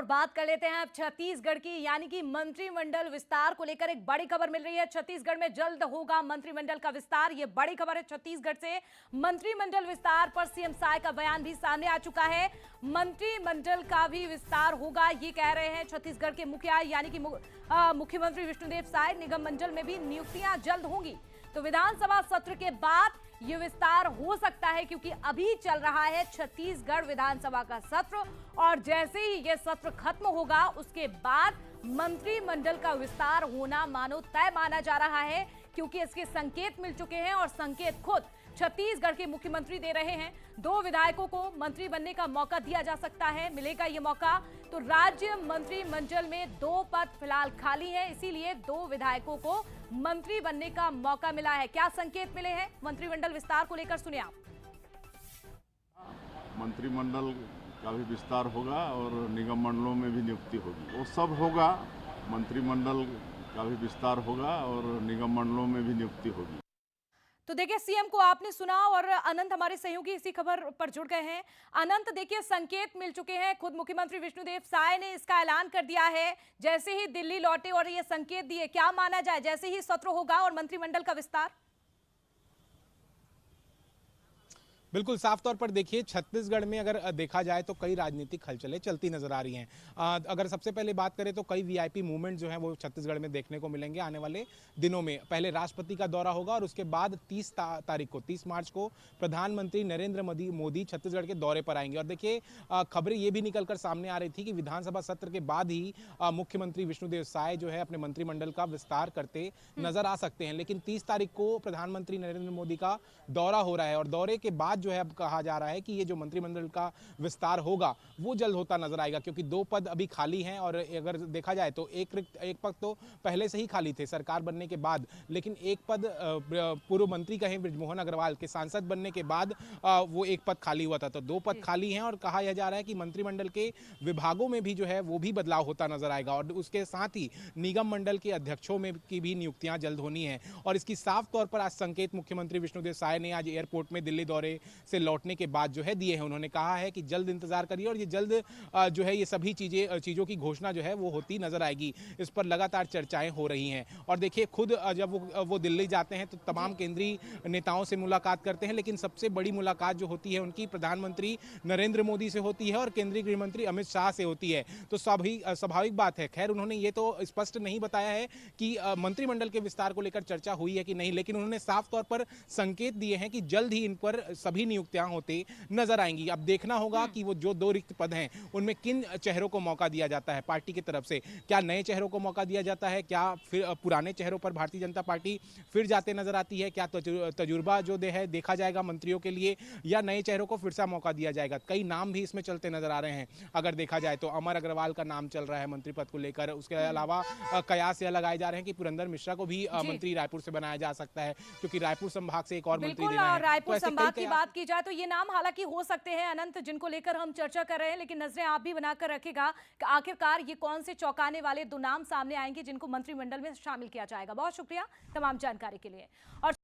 और बात कर लेते हैं अब छत्तीसगढ़ की, यानी कि मंत्रिमंडल विस्तार को लेकर एक बड़ी खबर मिल रही है। छत्तीसगढ़ में जल्द होगा मंत्रिमंडल का विस्तार, ये बड़ी खबर है छत्तीसगढ़ से। मंत्रिमंडल विस्तार पर सीएम साय का बयान भी सामने आ चुका है। मंत्रिमंडल का भी विस्तार होगा, ये कह रहे हैं छत्तीसगढ़ के मुखिया, यानी कि मुख्यमंत्री विष्णुदेव साय। निगम मंडल में भी नियुक्तियां जल्द होंगी, तो विधानसभा सत्र के बाद ये विस्तार हो सकता है, क्योंकि अभी चल रहा है छत्तीसगढ़ विधानसभा का सत्र, और जैसे ही ये सत्र खत्म होगा उसके बाद मंत्रिमंडल का विस्तार होना मानो तय माना जा रहा है, क्योंकि इसके संकेत मिल चुके हैं और संकेत खुद छत्तीसगढ़ के मुख्यमंत्री दे रहे हैं। 2 विधायकों को मंत्री बनने का मौका दिया जा सकता है, मिलेगा ये मौका। तो राज्य मंत्रिमंडल में 2 पद फिलहाल खाली हैं, इसीलिए 2 विधायकों को मंत्री बनने का मौका मिला है। क्या संकेत मिले हैं मंत्रिमंडल विस्तार को लेकर, सुनिए आप। मंत्रिमंडल का भी विस्तार होगा और निगम मंडलों में भी नियुक्ति होगी, वो सब होगा। मंत्रिमंडल का भी विस्तार होगा और निगम मंडलों में भी नियुक्ति होगी। तो देखिए, सीएम को आपने सुना और अनंत हमारे सहयोगी इसी खबर पर जुड़ गए हैं। अनंत, देखिए संकेत मिल चुके हैं, खुद मुख्यमंत्री विष्णुदेव साय ने इसका ऐलान कर दिया है। जैसे ही दिल्ली लौटे और ये संकेत दिए, क्या माना जाए जैसे ही सत्र होगा और मंत्रिमंडल का विस्तार? बिल्कुल साफ तौर पर देखिए, छत्तीसगढ़ में अगर देखा जाए तो कई राजनीतिक हलचलें चलती नजर आ रही हैं। अगर सबसे पहले बात करें तो कई वीआईपी मूवमेंट जो हैं वो छत्तीसगढ़ में देखने को मिलेंगे आने वाले दिनों में। पहले राष्ट्रपति का दौरा होगा और उसके बाद 30 मार्च को प्रधानमंत्री नरेंद्र मोदी छत्तीसगढ़ के दौरे पर आएंगे। और देखिए, खबरें ये भी निकलकर सामने आ रही थी कि विधानसभा सत्र के बाद ही मुख्यमंत्री विष्णुदेव साय जो है अपने मंत्रिमंडल का विस्तार करते नजर आ सकते हैं। लेकिन 30 तारीख को प्रधानमंत्री नरेंद्र मोदी का दौरा हो रहा है और दौरे के बाद जो है अब कहा जा रहा है कि ये जो मंत्रिमंडल का विस्तार होगा वो जल्द होता नजर आएगा, क्योंकि 2 पद अभी खाली हैं। और अगर देखा जाए तो एक पद तो पहले से ही खाली थे सरकार बनने के बाद, लेकिन एक पद पूर्व मंत्री कहें बृजमोहन अग्रवाल के सांसद बनने के बाद वो एक पद खाली हुआ था। तो 2 पद खाली हैं और कहा यह जा रहा है कि मंत्रिमंडल के विभागों में भी जो है वो भी बदलाव होता नजर आएगा। और उसके साथ ही निगम मंडल के अध्यक्षों में की भी नियुक्तियां जल्द होनी है। और इसकी साफ तौर पर आज संकेत मुख्यमंत्री विष्णुदेव साय ने आज एयरपोर्ट में दिल्ली दौरे से लौटने के बाद जो है दिए हैं। उन्होंने कहा है कि जल्द इंतजार करिए और ये जल्द जो है ये सभी चीजों की घोषणा जो है वो होती नजर आएगी। इस पर लगातार चर्चाएं हो रही हैं। और देखिए, खुद जब वो दिल्ली जाते हैं तो तमाम केंद्रीय नेताओं से मुलाकात करते हैं, लेकिन सबसे बड़ी मुलाकात जो होती है उनकी प्रधानमंत्री नरेंद्र मोदी से होती है और केंद्रीय गृह मंत्री अमित शाह से होती है। तो स्वाभाविक बात है। खैर, उन्होंने ये तो स्पष्ट नहीं बताया है कि मंत्रिमंडल के विस्तार को लेकर चर्चा हुई है कि नहीं, लेकिन उन्होंने साफ तौर पर संकेत दिए हैं कि जल्द ही इन पर सभी नियुक्तियां होते नजर आएंगी। अब देखना होगा कि वो जो 2 रिक्त पद हैं उनमें किन चेहरों को मौका दिया जाता है पार्टी की तरफ से। क्या नए चेहरों को मौका दिया जाता है, क्या फिर पुराने चेहरों पर भारतीय जनता पार्टी फिर जाते नजर आती है, क्या तजुर्बा जो देखा जाएगा मंत्रियों के लिए, या नए चेहरों को फिर से मौका दिया जाएगा। कई नाम भी इसमें चलते नजर आ रहे हैं। अगर देखा जाए तो अमर अग्रवाल का नाम चल रहा है मंत्री पद को लेकर। उसके अलावा कयास यह लगाए जा रहे हैं कि पुरंदर मिश्रा को भी मंत्री रायपुर से बनाया जा सकता है, क्योंकि रायपुर संभाग से एक और मंत्री देना है। रायपुर संभाग की बात की जाए तो ये नाम हालांकि हो सकते हैं अनंत, जिनको लेकर हम चर्चा कर रहे हैं, लेकिन नजरें आप भी बनाकर रखेगा कि आखिरकार ये कौन से चौंकाने वाले 2 नाम सामने आएंगे जिनको मंत्रिमंडल में शामिल किया जाएगा। बहुत शुक्रिया तमाम जानकारी के लिए। और